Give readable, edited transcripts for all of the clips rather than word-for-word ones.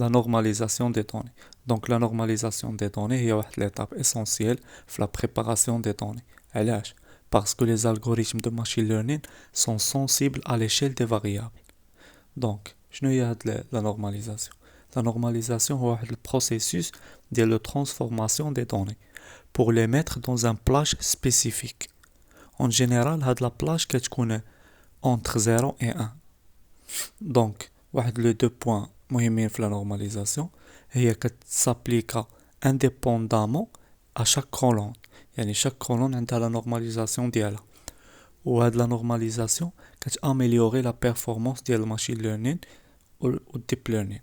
La normalisation des données. Donc la normalisation des données est l'étape essentielle de la préparation des données. علاش؟ Parce que les algorithmes de machine learning sont sensibles à l'échelle des variables. Donc, شنو هي la normalisation? La normalisation هو le processus de la transformation des données pour les mettre dans un plage spécifique. En général, هاد la plage كتكون entre 0 et 1. Donc, les deux points مهمين في la normalisation هي s'applique indépendamment à chaque colonne. يعني chaque colonne عندها la normalisation ديالها. وهاد la normalisation améliorer la performance ديال machine learning ou deep learning.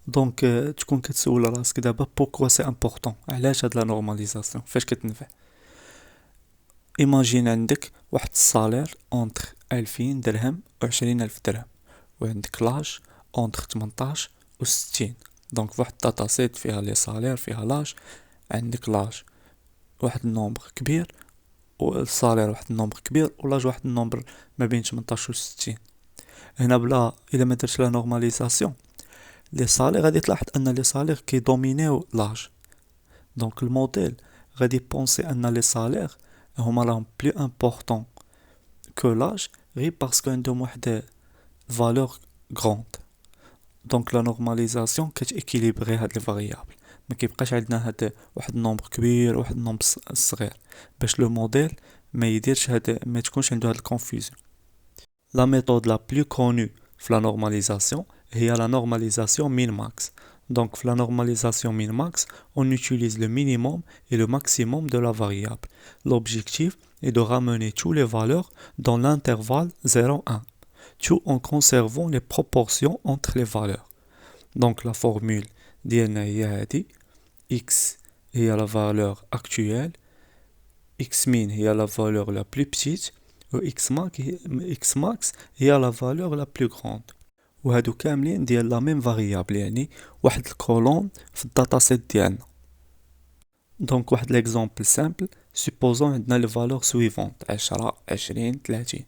Donc تكون كتسول راسك دابا pourquoi c'est important؟ علاش هاد la normalisation؟ فاش كتنفع؟ Imagine عندك واحد الصالير entre 2000 درهم و 20000 درهم وعندك لاج entre 18 و 60. دونك واحد داتا سيت فيها لي صالير فيها لاج، عندك لاج واحد النومبر كبير والصالير واحد النومبر كبير ولاج واحد النومبر ما بين 18 و 60. هنا بلا الا ما درتش لا نورماليزاسيون لي صالير غادي تلاحظ ان لي صالير كيدومينيو لاج. دونك الموديل غادي بونسي ان لي صالير هما راهم بلو امبورطون كو لاج غير باسكو عندهم واحد فالور غروند. دونك لا نورماليزاسيون كتيكيليبري هاد لي فاريابل، ما كيبقاش عندنا هاد واحد النومبر كبير وواحد النومبر صغير باش لو موديل ما يديرش هاد ما تكونش عنده هاد الكونفوزيون. لا ميثود لا بلو كونو في لا نورماليزاسيون هي la normalisation min-max. Donc, pour la normalisation min-max, on utilise le minimum et le maximum de la variable. L'objectif est de ramener toutes les valeurs dans l'intervalle 0-1, tout en conservant les proportions entre les valeurs. Donc, la formule ديالنا هي هذه: x هي la valeur actuelle, x min هي la valeur la plus petite, et x max هي la valeur la plus grande. وهادو كاملين ديال لا ميم فاريابل، يعني واحد الكولون في الداتا سيت ديالنا. دونك واحد ليكزامبل سامبل، سوبوزون عندنا لي فالور سويفونت 10 20 30.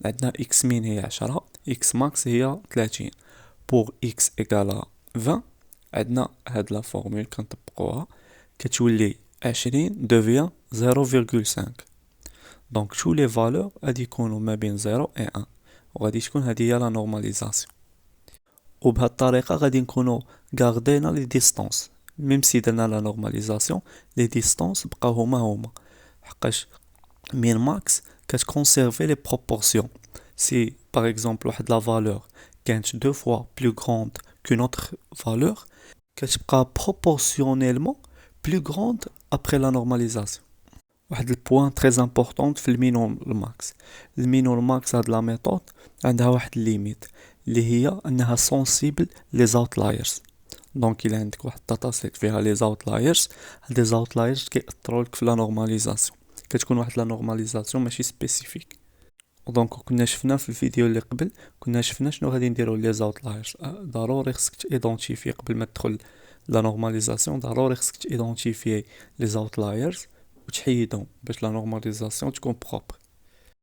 عندنا اكس مين هي 10، اكس ماكس هي 30. بور اكس ايكالا 20 عندنا هاد لا فورمول كنطبقوها كتولي 20 devient 0,5. دونك شو لي فالور غادي يكونوا ما بين 0 و 1 وغادي تكون هذه هي لا نورماليزاسيون. وبهاد الطريقه غادي نكونوا غاردينا لي ديستانس ميم سي درنا لا نورماليزاسيون لي ديستانس بقاو هما حقاش مين ماكس كتكونسيرفي لي بروبورسيون. سي باغ اكزومبل واحد لا فالور كانت دو فوا بلو غروند كون اوتر فالور كتبقى بروبورسيونيلمون بلو غروند ابري لا نورماليزاسيون. واحد البوان تري امبورطون في المين والماكس. المين والماكس هاد لا ميثود عندها واحد الليميت اللي هي انها سونسيبل لي زاوتلايرز. دونك الا عندك واحد الداتا سيت فيها لي زاوتلايرز، هاد لي زاوتلايرز كيأثروا لك في لا نورماليزاسيون، كتكون واحد لا نورماليزاسيون ماشي سبيسيفيك. دونك كنا شفنا في الفيديو اللي قبل كنا شفنا شنو غادي نديرو لي زاوتلايرز. ضروري خصك تيدونتيفي قبل ما تدخل لا نورماليزاسيون، ضروري خصك تيدونتيفي لي زاوتلايرز وتحيدهم باش لا نورماليزاسيون تكون بروبر.